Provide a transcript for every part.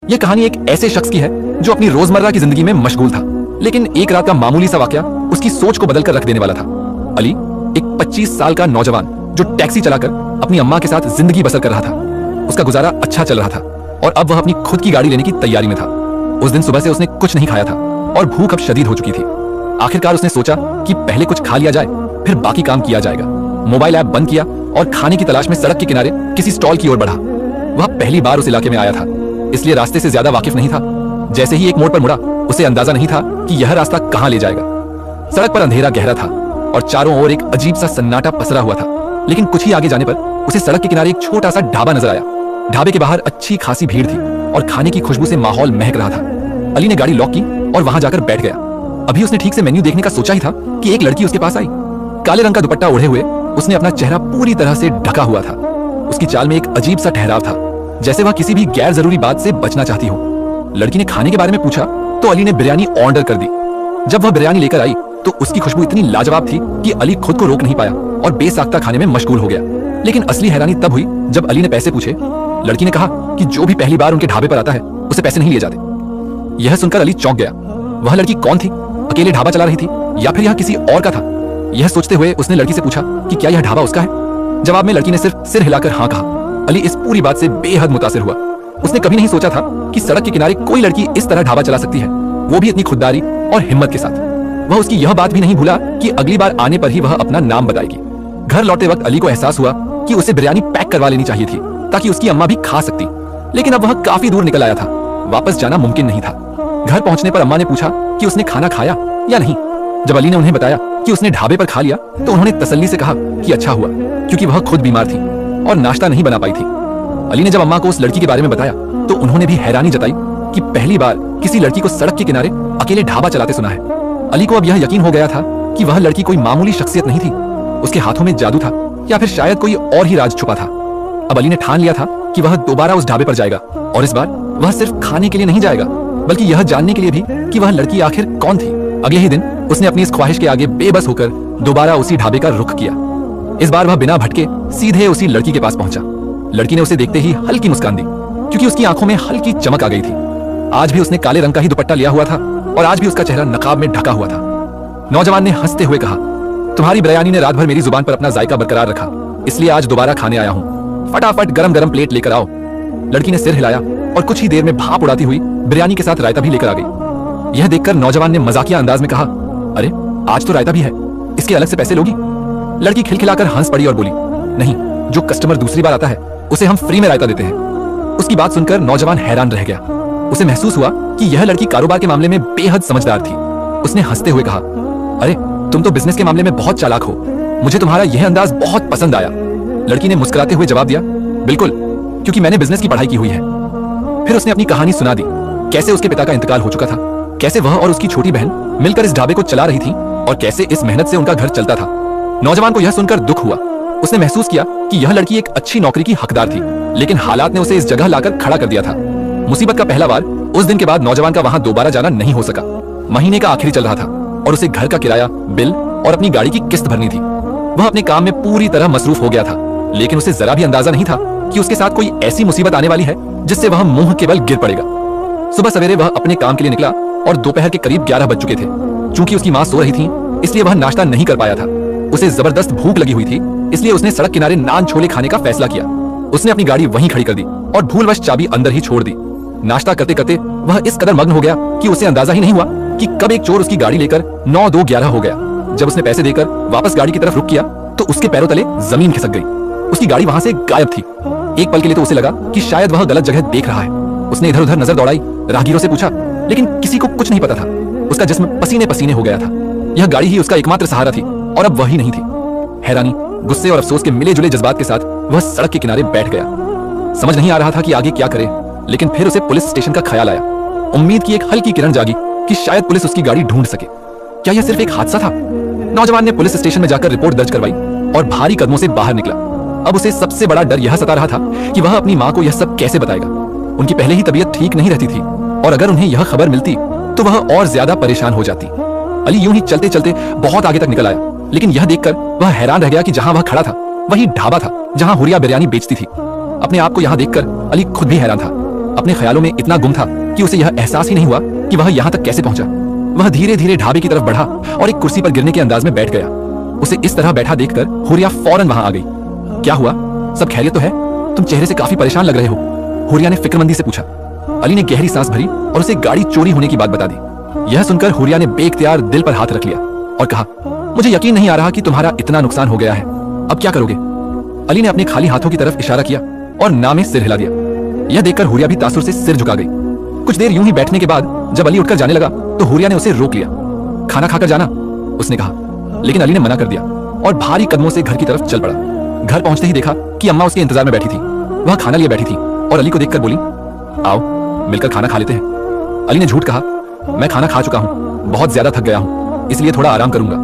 यह कहानी एक ऐसे शख्स की है जो अपनी रोजमर्रा की जिंदगी में मशगूल था, लेकिन एक रात का मामूली सा वाकया उसकी सोच को बदलकर रख देने वाला था। अली एक 25 साल का नौजवान जो टैक्सी चलाकर अपनी अम्मा के साथ जिंदगी बसर कर रहा था। उसका गुजारा अच्छा चल रहा था और अब वह अपनी खुद की गाड़ी लेने की तैयारी में था। उस दिन सुबह से उसने कुछ नहीं खाया था और भूख अब शदीद हो चुकी थी। आखिरकार उसने सोचा कि पहले कुछ खा लिया जाए, फिर बाकी काम किया जाएगा। मोबाइल ऐप बंद किया और खाने की तलाश में सड़क के किनारे किसी स्टॉल की ओर बढ़ा। वह पहली बार उस इलाके में आया था, इसलिए रास्ते से ज्यादा वाकिफ नहीं था। जैसे ही एक मोड़ पर मुड़ा, उसे अंदाजा नहीं था कि यह रास्ता कहां ले जाएगा। सड़क पर अंधेरा गहरा था और चारों ओर एक अजीब सा सन्नाटा पसरा हुआ था। लेकिन कुछ ही आगे जाने पर उसे सड़क के किनारे एक छोटा सा ढाबा नजर आया। ढाबे के बाहर अच्छी खासी भीड़ थी और खाने की खुशबू से माहौल महक रहा था। अली ने गाड़ी लॉक की और वहां जाकर बैठ गया। अभी उसने ठीक से मेन्यू देखने का सोचा ही था कि एक लड़की उसके पास आई। काले रंग का दुपट्टा ओढ़े हुए उसने अपना चेहरा पूरी तरह से ढका हुआ था। उसकी चाल में एक अजीब सा ठहराव था, जैसे वह किसी भी गैर जरूरी बात से बचना चाहती हो। लड़की ने खाने के बारे में पूछा तो अली ने बिरयानी ऑर्डर कर दी। जब वह बिरयानी लेकर आई तो उसकी खुशबू इतनी लाजवाब थी कि अली खुद को रोक नहीं पाया और बेसाख्ता खाने में मशगूल हो गया। लेकिन असली हैरानी तब हुई जब अली ने पैसे पूछे। लड़की ने कहा कि जो भी पहली बार उनके ढाबे पर आता है उसे पैसे नहीं लिए जाते। यह सुनकर अली चौंक गया। वह लड़की कौन थी? अकेले ढाबा चला रही थी या फिर यह किसी और का था? यह सोचते हुए उसने लड़की से पूछा कि क्या यह ढाबा उसका है। जवाब में लड़की ने सिर्फ सिर हिलाकर हाँ कहा। अली इस पूरी बात से बेहद मुतासिर हुआ। उसने कभी नहीं सोचा था कि सड़क के किनारे कोई लड़की इस तरह ढाबा चला सकती है, वो भी इतनी खुददारी और हिम्मत के साथ। वह उसकी यह बात भी नहीं भूला कि अगली बार आने पर ही वह अपना नाम बताएगी। घर लौटते वक्त अली को एहसास हुआ कि उसे बिरयानी पैक करवा लेनी चाहिए थी ताकि उसकी अम्मा भी खा सकती, लेकिन अब वह काफी दूर निकल आया था। वापस जाना मुमकिन नहीं था। घर पहुंचने पर अम्मा ने पूछा कि उसने खाना खाया या नहीं। जब अली ने उन्हें बताया कि उसने ढाबे पर खा लिया तो उन्होंने तसल्ली से कहा कि अच्छा हुआ, क्योंकि वह खुद बीमार थी और नाश्ता नहीं बना पाई थी। अली ने जब अम्मा को उस लड़की के बारे में बताया तो उन्होंने भी हैरानी जताई कि पहली बार किसी लड़की को सड़क के किनारे अकेले ढाबा चलाते सुना है। अली को अब यह यकीन हो गया था कि वह लड़की कोई मामूली शख्सियत नहीं थी। उसके हाथों में जादू था या फिर शायद कोई और ही राज छुपा था। अब अली ने ठान लिया था कि वह दोबारा उस ढाबे पर जाएगा और इस बार वह सिर्फ खाने के लिए नहीं जाएगा, बल्कि यह जानने के लिए भी कि वह लड़की आखिर कौन थी। अगले ही दिन उसने अपनी इस ख्वाहिश के आगे बेबस होकर दोबारा उसी ढाबे का रुख किया। इस बार वह बिना भटके सीधे उसी लड़की के पास पहुंचा। लड़की ने उसे देखते ही हल्की मुस्कान दी, क्योंकि उसकी आंखों में हल्की चमक आ गई थी। आज भी उसने काले रंग का ही दुपट्टा लिया हुआ था और आज भी उसका चेहरा नकाब में ढका हुआ था। नौजवान ने हंसते हुए कहा, तुम्हारी बिरयानी ने रात भर मेरी जुबान पर अपना जायका बरकरार रखा, इसलिए आज दोबारा खाने आया हूँ। फटाफट गरम गरम प्लेट लेकर आओ। लड़की ने सिर हिलाया और कुछ ही देर में भाप उड़ाती हुई बिरयानी के साथ रायता भी लेकर आ गई। यह देखकर नौजवान ने मजाकिया अंदाज में कहा, अरे आज तो रायता भी है, इसके अलग से पैसे लोगी? लड़की खिलखिलाकर हंस पड़ी और बोली, नहीं, जो कस्टमर दूसरी बार आता है उसे हम फ्री में रायता देते हैं। उसकी बात सुनकर नौजवान हैरान रह गया। उसे महसूस हुआ कि यह लड़की कारोबार के मामले में बेहद समझदार थी। उसने हंसते हुए कहा, अरे तुम तो बिजनेस के मामले में बहुत चालाक हो, मुझे तुम्हारा यह अंदाज बहुत पसंद आया। लड़की ने मुस्कुराते हुए जवाब दिया, बिल्कुल, क्योंकि मैंने बिजनेस की पढ़ाई की हुई है। फिर उसने अपनी कहानी सुना दी, कैसे उसके पिता का इंतकाल हो चुका था, कैसे वह और उसकी छोटी बहन मिलकर इस ढाबे को चला रही थी और कैसे इस मेहनत से उनका घर चलता था। नौजवान को यह सुनकर दुख हुआ। उसने महसूस किया कि यह लड़की एक अच्छी नौकरी की हकदार थी, लेकिन हालात ने उसे इस जगह लाकर खड़ा कर दिया था। मुसीबत का पहला वार उस दिन के बाद नौजवान का वहां दोबारा जाना नहीं हो सका। महीने का आखिरी चल रहा था और उसे घर का किराया, बिल और अपनी गाड़ी की किस्त भरनी थी। वह अपने काम में पूरी तरह मसरूफ हो गया था, लेकिन उसे जरा भी अंदाजा नहीं था कि उसके साथ कोई ऐसी मुसीबत आने वाली है जिससे वह मुंह के बल गिर पड़ेगा। सुबह सवेरे वह अपने काम के लिए निकला और दोपहर के करीब 11 बज चुके थे। चूंकि उसकी माँ सो रही थी, इसलिए वह नाश्ता नहीं कर पाया था। उसे जबरदस्त भूख लगी हुई थी, इसलिए उसने सड़क किनारे नान छोले खाने का फैसला किया। उसने अपनी गाड़ी वहीं खड़ी कर दी और भूलवश चाबी अंदर ही छोड़ दी। नाश्ता करते करते वह इस कदर मग्न हो गया कि उसे अंदाजा ही नहीं हुआ कि कब एक चोर उसकी गाड़ी लेकर 9-2-11 हो गया। जब उसने पैसे देकर वापस गाड़ी की तरफ रुख किया तो उसके पैरों तले जमीन खिसक गई। उसकी गाड़ी वहां से गायब थी। एक पल के लिए तो उसे लगा कि शायद वह गलत जगह देख रहा है। उसने इधर उधर नजर दौड़ाई, राहगीरों से पूछा, लेकिन किसी को कुछ नहीं पता था। उसका जिस्म पसीने पसीने हो गया था। यह गाड़ी ही उसका एकमात्र सहारा थी और अब वही नहीं थी। हैरानी, गुस्से और अफसोस के मिले जुले जज्बात के साथ वह सड़क के किनारे बैठ गया। समझ नहीं आ रहा था कि आगे क्या करे, लेकिन फिर उसे पुलिस स्टेशन का ख्याल आया। उम्मीद की एक हल्की किरण जागी कि शायद पुलिस उसकी गाड़ी ढूंढ सके। क्या यह सिर्फ एक हादसा था? नौजवान ने पुलिस स्टेशन में जाकर रिपोर्ट दर्ज करवाई और भारी कदमों से बाहर निकला। अब उसे सबसे बड़ा डर यह सता रहा था कि वह अपनी माँ को यह सब कैसे बताएगा। उनकी पहले ही तबीयत ठीक नहीं रहती थी और अगर उन्हें यह खबर मिलती तो वह और ज्यादा परेशान हो जाती। अली यूं ही चलते चलते बहुत आगे तक निकल आया, लेकिन यह देखकर वह हैरान रह गया कि जहां वह खड़ा था वही ढाबा था जहां हुरिया बिरयानी बेचती थी। अपने आप को यहां देखकर अली खुद भी हैरान था। अपने ख्यालों में इतना गुम था कि उसे यह एहसास ही नहीं हुआ कि वह यहाँ तक कैसे पहुंचा। वह धीरे धीरे ढाबे की तरफ बढ़ा और एक कुर्सी पर गिरने के अंदाज में बैठ गया। उसे इस तरह बैठा देखकर हुरिया फौरन वहां आ गई। क्या हुआ, सब खैरियत तो है? तुम चेहरे से काफी परेशान लग रहे हो, हुरिया ने फिक्रमंदी से पूछा। अली ने गहरी सांस भरी और उसे गाड़ी चोरी होने की बात बता दी। यह सुनकर हुरिया ने बेइख्तियार दिल पर हाथ रख लिया और कहा, मुझे यकीन नहीं आ रहा कि तुम्हारा इतना नुकसान हो गया है। अब क्या करोगे? अली ने अपने खाली हाथों की तरफ इशारा किया और ना में सिर हिला दिया। यह देखकर हुरिया भी तासुर से सिर झुका गई। कुछ देर यूं ही बैठने के बाद जब अली उठकर जाने लगा तो हुरिया ने उसे रोक लिया। खाना खाकर जाना, उसने कहा, लेकिन अली ने मना कर दिया और भारी कदमों से घर की तरफ चल पड़ा। घर पहुंचते ही देखा कि अम्मा उसके इंतजार में बैठी थी। वह खाना लिए बैठी थी और अली को देखकर बोली, आओ मिलकर खाना खा लेते हैं। अली ने झूठ कहा, मैं खाना खा चुका हूं, बहुत ज्यादा थक गया हूं, इसलिए थोड़ा आराम करूंगा।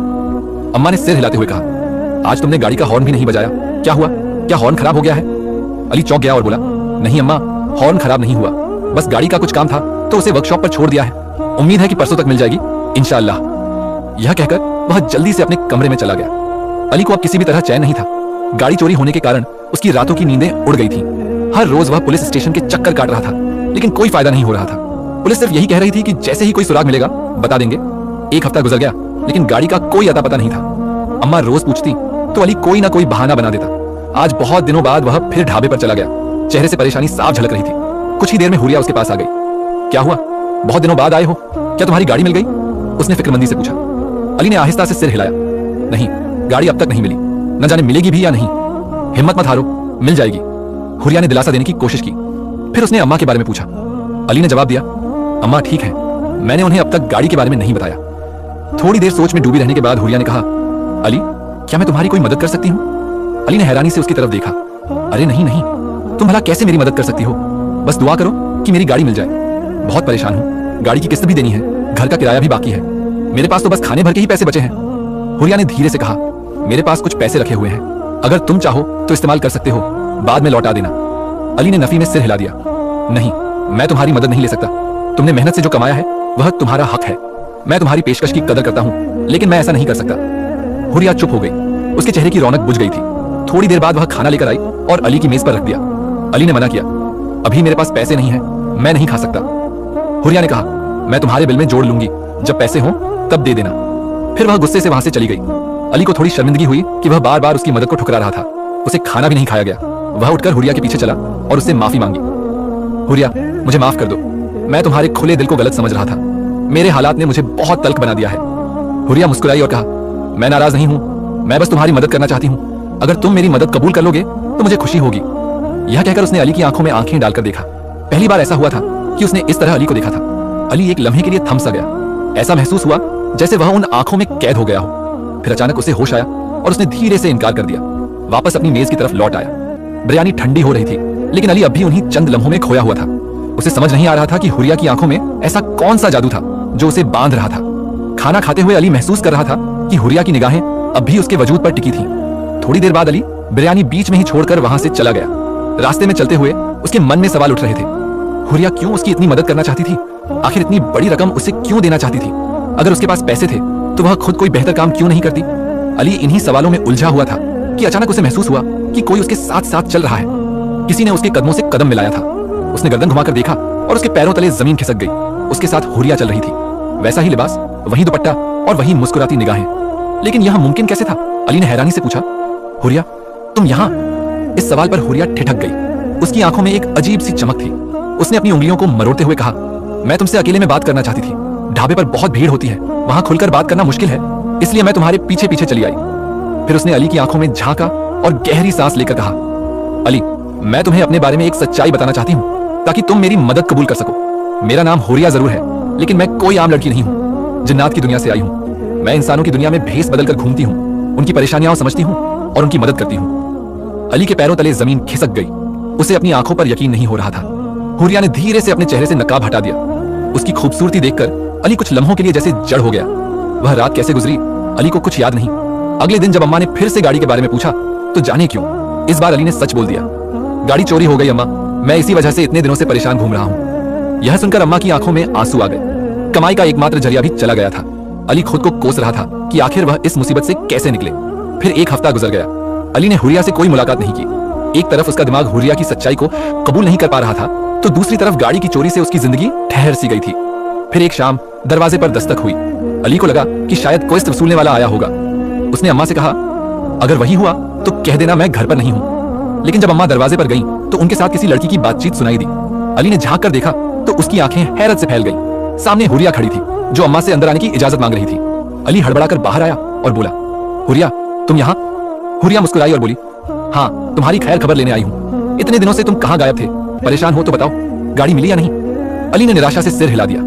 अम्मा ने सिर हिलाते हुए कहा, आज तुमने गाड़ी का हॉर्न भी नहीं बजाया, क्या हुआ? क्या हॉर्न खराब हो गया है? अली चौंक गया और बोला, नहीं अम्मा, हॉर्न खराब नहीं हुआ, बस गाड़ी का कुछ काम था तो उसे वर्कशॉप पर छोड़ दिया है। उम्मीद है कि परसों तक मिल जाएगी इंशाअल्लाह। यह कहकर वह जल्दी से अपने कमरे में चला गया। अली को अब किसी भी तरह चैन नहीं था। गाड़ी चोरी होने के कारण उसकी रातों की नींदें उड़ गई थी। हर रोज वह पुलिस स्टेशन के चक्कर काट रहा था, लेकिन कोई फायदा नहीं हो रहा था। पुलिस सिर्फ यही कह रही थी कि जैसे ही कोई सुराग मिलेगा बता देंगे। एक हफ्ता गुजर गया, लेकिन गाड़ी का कोई अता पता नहीं था। अम्मा रोज पूछती तो अली कोई ना कोई बहाना बना देता। आज बहुत दिनों बाद वह फिर ढाबे पर चला गया। चेहरे से परेशानी साफ झलक रही थी। कुछ ही देर में हुरिया उसके पास आ गई। क्या हुआ, बहुत दिनों बाद आए हो, क्या तुम्हारी गाड़ी मिल गई? उसने फिक्रमंदी से पूछा। अली ने आहिस्ता से सिर हिलाया, नहीं, गाड़ी अब तक नहीं मिली, न जाने मिलेगी भी या नहीं। हिम्मत मत हारो, मिल जाएगी। हुरिया ने दिलासा देने की कोशिश की। फिर उसने अम्मा के बारे में पूछा। अली ने जवाब दिया, अम्मा ठीक है, मैंने उन्हें अब तक गाड़ी के बारे में नहीं बताया। थोड़ी देर सोच में डूबी रहने के बाद हुरिया ने कहा, अली क्या मैं तुम्हारी कोई मदद कर सकती हूँ? अली ने हैरानी से उसकी तरफ देखा। अरे नहीं नहीं, तुम भला कैसे मेरी मदद कर सकती हो? बस दुआ करो कि मेरी गाड़ी मिल जाए। बहुत परेशान हूँ, गाड़ी की किस्त भी देनी है, घर का किराया भी बाकी है, मेरे पास तो बस खाने भर के ही पैसे बचे हैं। हुरिया ने धीरे से कहा, मेरे पास कुछ पैसे रखे हुए हैं, अगर तुम चाहो तो इस्तेमाल कर सकते हो, बाद में लौटा देना। अली ने नफी में सिर हिला दिया, नहीं, मैं तुम्हारी मदद नहीं ले सकता। तुमने मेहनत से जो कमाया है वह तुम्हारा हक है। मैं तुम्हारी पेशकश की कदर करता हूँ, लेकिन मैं ऐसा नहीं कर सकता। हुरिया चुप हो गई। उसके चेहरे की रौनक बुझ गई थी। थोड़ी देर बाद वह खाना लेकर आई और अली की मेज पर रख दिया। अली ने मना किया, अभी मेरे पास पैसे नहीं है, मैं नहीं खा सकता। हुरिया ने कहा, मैं तुम्हारे बिल में जोड़ लूंगी, जब पैसे हो तब दे देना। फिर वह गुस्से से वहां से चली गई। अली को थोड़ी शर्मिंदगी हुई कि वह बार बार उसकी मदद को ठुकरा रहा था। उसे खाना भी नहीं खाया गया। वह उठकर हुरिया के पीछे चला और उससे माफी मांगी। हुरिया, मुझे माफ कर दो, मैं तुम्हारे खुले दिल को गलत समझ रहा था, मेरे हालात ने मुझे बहुत तल्ख बना दिया है। हुरिया मुस्कुराई और कहा, मैं नाराज नहीं हूँ, मैं बस तुम्हारी मदद करना चाहती हूँ। अगर तुम मेरी मदद कबूल कर लोगे तो मुझे खुशी होगी। यह कहकर उसने अली की आंखों में आंखें डालकर देखा। पहली बार ऐसा हुआ था कि उसने इस तरह अली को देखा था। अली एक लम्हे के लिए थम सा गया। ऐसा महसूस हुआ जैसे वह उन आंखों में कैद हो गया हो। फिर अचानक उसे होश आया और उसने धीरे से इनकार कर दिया। वापस अपनी मेज की तरफ लौट आया। बिरयानी ठंडी हो रही थी, लेकिन अली अब भी उन्हीं चंद लम्हों में खोया हुआ था। उसे समझ नहीं आ रहा था कि हुरिया की आंखों में ऐसा कौन सा जादू था जो उसे बांध रहा था। खाना खाते हुए अली महसूस कर रहा था कि हुरिया की निगाहें अब भी उसके वजूद पर टिकी थीं। थोड़ी देर बाद अली बिरयानी बीच में ही छोड़कर वहां से चला गया। रास्ते में चलते हुए उसके मन में सवाल उठ रहे थे। हुरिया क्यों उसकी इतनी मदद करना चाहती थी? आखिर इतनी बड़ी रकम उसे क्यों देना चाहती थी? अगर उसके पास पैसे थे तो वह खुद कोई बेहतर काम क्यों नहीं करती? अली इन्हीं सवालों में उलझा हुआ था कि अचानक उसे महसूस हुआ कि कोई उसके साथ साथ चल रहा है। किसी ने उसके कदमों से कदम मिलाया था। उसने गर्दन घुमाकर देखा और उसके पैरों तले जमीन खिसक गई। उसके साथ हुरिया चल रही थी। वैसा ही लिबास, वही दुपट्टा और वही मुस्कुराती निगाहें। लेकिन यह मुमकिन कैसे था? अली ने हैरानी से पूछा, हुरिया तुम यहाँ? इस सवाल पर हुरिया ठिठक गई। उसकी आंखों में एक अजीब सी चमक थी। उसने अपनी उंगलियों को मरोड़ते हुए कहा, मैं तुमसे अकेले में बात करना चाहती थी। ढाबे पर बहुत भीड़ होती है, वहां खुलकर बात करना मुश्किल है, इसलिए मैं तुम्हारे पीछे पीछे चली आई। फिर उसने अली की आंखों में झांका और गहरी सांस लेकर कहा, अली मैं तुम्हें अपने बारे में एक सच्चाई बताना चाहती हूँ ताकि तुम मेरी मदद कबूल कर सको। मेरा नाम हुरिया जरूर है, लेकिन मैं कोई आम लड़की नहीं हूँ। जिन्नात की दुनिया से आई हूँ। मैं इंसानों की दुनिया में भेस बदलकर घूमती हूँ, उनकी परेशानियां समझती हूँ और उनकी मदद करती हूँ। अली के पैरों तले जमीन खिसक गई। उसे अपनी आंखों पर यकीन नहीं हो रहा था। हुरिया ने धीरे से अपने चेहरे से नकाब हटा दिया। उसकी खूबसूरती देखकर अली कुछ लम्हों के लिए जैसे जड़ हो गया। वह रात कैसे गुजरी अली को कुछ याद नहीं। अगले दिन जब अम्मा ने फिर से गाड़ी के बारे में पूछा तो जाने क्यों इस बार अली ने सच बोल दिया, गाड़ी चोरी हो गई अम्मा, मैं इसी वजह से इतने दिनों से परेशान घूम रहा हूँ। यह सुनकर अम्मा की आंखों में आंसू आ गए। कमाई का एकमात्र जरिया भी चला गया था। अली खुद को कोस रहा था कि आखिर वह इस मुसीबत से कैसे निकले। फिर एक हफ्ता गुजर गया। अली ने हुरिया से कोई मुलाकात नहीं की। एक तरफ उसका दिमाग हुरिया की सच्चाई को कबूल नहीं कर पा रहा था तो दूसरी तरफ गाड़ी की चोरी से उसकी जिंदगी ठहर सी गई थी। फिर एक शाम दरवाजे पर दस्तक हुई। अली को लगा कि शायद किस्त वसूलने वाला आया होगा। उसने अम्मा से कहा, अगर वही हुआ तो कह देना मैं घर पर नहीं हूं। लेकिन जब अम्मा दरवाजे पर गईं, तो उनके साथ किसी लड़की की बातचीत सुनाई दी। अली ने झांक कर देखा तो उसकी आंखें हैरत से फैल गईं। सामने हुरिया खड़ी थी, जो अम्मा से अंदर आने की इजाजत मांग रही थी। अली हड़बड़ाकर बाहर आया और बोला, हुरिया तुम यहाँ? हुरिया मुस्कुराई और बोली, हाँ तुम्हारी खैर खबर लेने आई हूँ। इतने दिनों से तुम कहाँ गायब थे? परेशान हो तो बताओ, गाड़ी मिली या नहीं? अली ने निराशा से सिर हिला दिया।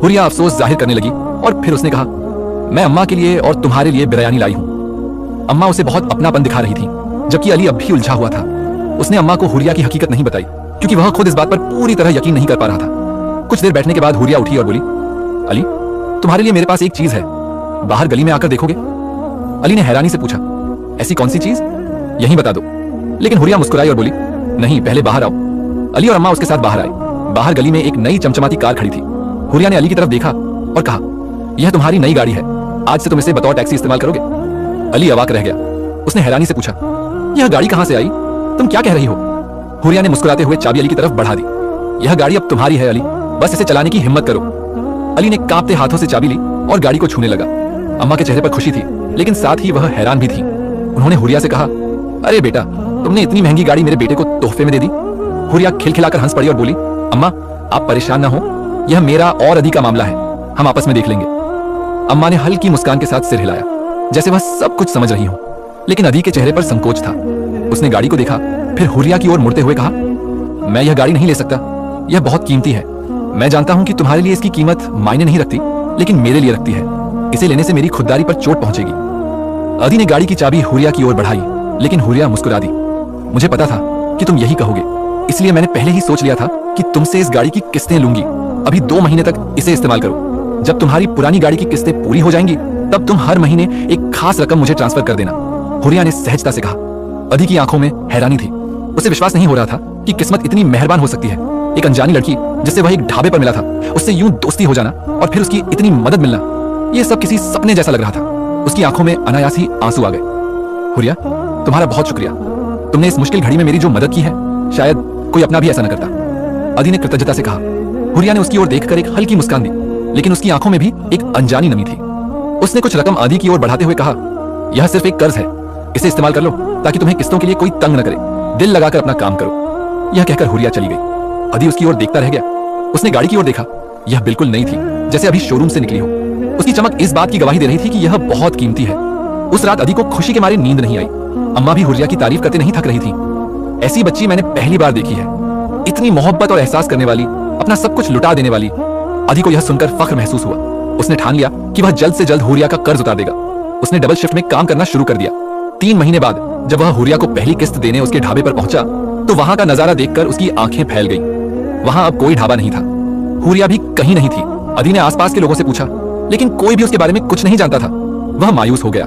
हुरिया अफसोस जाहिर करने लगी और फिर उसने कहा, मैं अम्मा के लिए और तुम्हारे लिए बिरयानी लाई हूँ। अम्मा उसे बहुत अपनापन दिखा रही थी, जबकि अली अब भी उलझा हुआ था। उसने अम्मा को हुरिया की हकीकत नहीं बताई, क्योंकि वह खुद इस बात पर पूरी तरह यकीन नहीं कर पा रहा था। कुछ देर बैठने के बाद हुरिया उठी और बोली, अली तुम्हारे लिए मेरे पास एक चीज है, बाहर गली में आकर देखोगे? अली ने हैरानी से पूछा, ऐसी कौन सी चीज? यहीं बता दो। लेकिन हुरिया मुस्कुराई और बोली, नहीं पहले बाहर आओ। अली और अम्मा उसके साथ बाहर आए। बाहर गली में एक नई चमचमाती कार खड़ी थी। हुरिया ने अली की तरफ देखा और कहा, यह तुम्हारी नई गाड़ी है, आज से तुम इसे बतौर टैक्सी इस्तेमाल करोगे? अली अवाक रह गया। उसने हैरानी से पूछा, यह गाड़ी कहां से आई? तुम क्या कह रही हो? हुरिया ने मुस्कुराते हुए चाबी अली की तरफ बढ़ा दी। यह गाड़ी अब तुम्हारी है अली, बस इसे चलाने की हिम्मत करो। अली ने कांपते हाथों से चाबी ली और गाड़ी को छूने लगा। अम्मा के चेहरे पर खुशी थी, लेकिन साथ ही वह हैरान भी थी। उन्होंने हुरिया से कहा, अरे बेटा, तुमने इतनी महंगी गाड़ी मेरे बेटे को तोहफे में दे दी? हुरिया खिलखिलाकर हंस पड़ी और बोली, अम्मा आप परेशान ना हो, यह मेरा और अदी का मामला है, हम आपस में देख लेंगे। अम्मा ने हल्की मुस्कान के साथ सिर हिलाया, जैसे वह सब कुछ समझ रही हो। लेकिन अदी के चेहरे पर संकोच था। उसने गाड़ी को देखा, फिर हुरिया की ओर मुड़ते हुए कहा, मैं यह गाड़ी नहीं ले सकता, यह बहुत कीमती है। मैं जानता हूं कि तुम्हारे लिए इसकी कीमत मायने नहीं रखती, लेकिन मेरे लिए रखती है। इसे लेने से मेरी खुददारी पर चोट पहुंचेगी। अदी ने गाड़ी की चाबी हुरिया की ओर बढ़ाई, लेकिन हुरिया मुस्कुरा दी। मुझे पता था कि तुम यही कहोगे, इसलिए मैंने पहले ही सोच लिया था कि तुमसे इस गाड़ी की किस्तें लूंगी। अभी 2 महीने तक इसे इस्तेमाल करो। जब तुम्हारी पुरानी गाड़ी की किस्तें पूरी हो जाएंगी, तब तुम हर महीने एक खास रकम मुझे ट्रांसफर कर देना। हुरिया ने सहजता से कहा। अदी की आंखों में हैरानी थी। उसे विश्वास नहीं हो रहा था कि किस्मत इतनी मेहरबान हो सकती है। एक अनजानी लड़की जिससे वह एक ढाबे पर मिला था, उससे यूं दोस्ती हो जाना और फिर उसकी इतनी मदद मिलना, यह सब किसी सपने जैसा लग रहा था। उसकी आंखों में अनायास ही आंसू आ गए। हुरिया तुम्हारा बहुत शुक्रिया, तुमने इस मुश्किल घड़ी में मेरी जो मदद की है, शायद कोई अपना भी ऐसा न करता। अदी ने कृतज्ञता से कहा। हुरिया ने उसकी ओर देखकर एक हल्की मुस्कान दी, लेकिन उसकी आंखों में भी एक अनजानी नमी थी। उसने कुछ रकम अदी की ओर बढ़ाते हुए कहा, यह सिर्फ एक कर्ज है, इसे इस्तेमाल कर लो ताकि तुम्हें किस्तों के लिए कोई तंग न करे। दिल लगाकर अपना काम करो। यह कहकर हुरिया चली गई। अदी उसकी ओर देखता रह गया। उसने गाड़ी की ओर देखा, यह बिल्कुल नई थी, जैसे अभी शोरूम से निकली हो। उसकी चमक इस बात की गवाही दे रही थी कि यह बहुत कीमती है। उस रात अदी को खुशी के मारे नींद नहीं आई। अम्मा भी हुरिया की तारीफ करते नहीं थक रही थी। ऐसी बच्ची मैंने पहली बार देखी है, इतनी मोहब्बत और एहसास करने वाली, अपना सब कुछ लुटा देने वाली। अदी को यह सुनकर फख्र महसूस हुआ। उसने ठान लिया कि वह जल्द से जल्द हुरिया का कर्ज उतार देगा। उसने डबल शिफ्ट में काम करना शुरू कर दिया। 3 महीने बाद जब वह हुरिया को पहली किस्त देने उसके ढाबे पर पहुंचा, तो वहां का नजारा देखकर उसकी आंखें फैल गईं। वहां अब कोई ढाबा नहीं था, हुरिया भी कहीं नहीं थी। अदी ने आसपास के लोगों से पूछा, लेकिन कोई भी उसके बारे में कुछ नहीं जानता था। वह मायूस हो गया।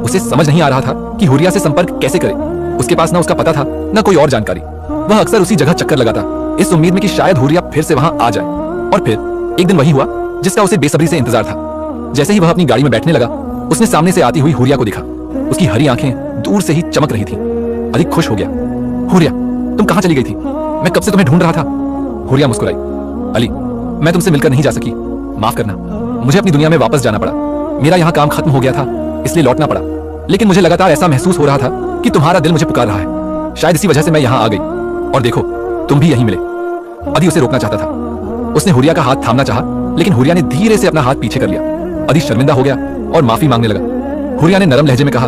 उसे समझ नहीं आ रहा था कि हुरिया से संपर्क कैसे करे। उसके पास न उसका पता था, न कोई और जानकारी। वह अक्सर उसी जगह चक्कर लगाता, इस उम्मीद में कि शायद हुरिया फिर से वहां आ जाए। और फिर एक दिन वही हुआ जिसका उसे बेसब्री से इंतजार था। जैसे ही वह अपनी गाड़ी में बैठने लगा, उसने सामने से आती हुई हुरिया को देखा। उसकी हरी आंखें दूर से ही चमक रही थी। अदी खुश हो गया। हुरिया तुम कहां चली गई थी? मैं कब से तुम्हें ढूंढ रहा था। हुरिया मुस्कुराई। अली मैं तुमसे मिलकर नहीं जा सकी, माफ करना। मुझे अपनी दुनिया में वापस जाना पड़ा। मेरा यहाँ काम खत्म हो गया था, इसलिए लौटना पड़ा। लेकिन मुझे लगातार ऐसा महसूस हो रहा था कि तुम्हारा दिल मुझे पुकार रहा है। शायद इसी वजह से मैं यहाँ आ गई, और देखो तुम भी यहीं मिले। अदी उसे रोकना चाहता था। उसने हुरिया का हाथ थामना चाहा, लेकिन हुरिया ने धीरे से अपना हाथ पीछे कर लिया। अदी शर्मिंदा हो गया और माफी मांगने लगा। हुरिया ने नरम लहजे में कहा,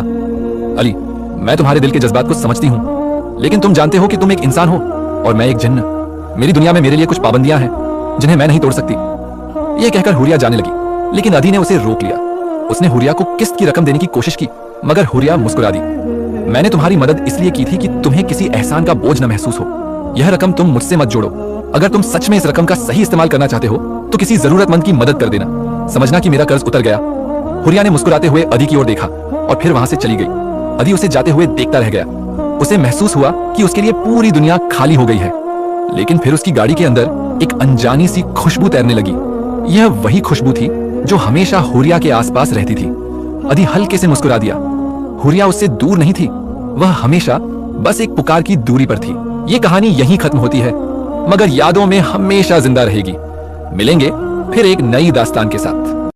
अली मैं तुम्हारे दिल के जज्बात को समझती हूँ, लेकिन तुम जानते हो कि तुम एक इंसान हो और मैं एक जिन्न। मेरी दुनिया में मेरे लिए कुछ पाबंदियां हैं जिन्हें मैं नहीं तोड़ सकती। यह कहकर हुरिया जाने लगी, लेकिन अदी ने उसे रोक लिया। उसने हुरिया को किस्त की रकम देने की कोशिश की, मगर हुरिया मुस्कुरा दी। मैंने तुम्हारी मदद इसलिए की थी कि तुम्हें किसी एहसान का बोझ न महसूस हो। यह रकम तुम मुझसे मत जोड़ो। अगर तुम सच में इस रकम का सही इस्तेमाल करना चाहते हो, तो किसी जरूरतमंद की मदद कर देना। समझना कि मेरा कर्ज उतर गया। हुरिया ने मुस्कुराते हुए अदी की ओर देखा और फिर वहां से चली गई। अदी उसे जाते हुए देखता रह गया। उसे महसूस हुआ कि उसके लिए पूरी दुनिया खाली हो गई है। लेकिन फिर उसकी गाड़ी के अंदर एक अनजानी सी खुशबू तैरने लगी। यह वही खुशबू थी जो हमेशा हुरिया के आसपास रहती थी। अदी हल्के से मुस्कुरा दिया। हुरिया उससे दूर नहीं थी, वह हमेशा बस एक पुकार की दूरी पर थी। ये कहानी यहीं खत्म होती है, मगर यादों में हमेशा जिंदा रहेगी। मिलेंगे फिर एक नई दास्तान के साथ।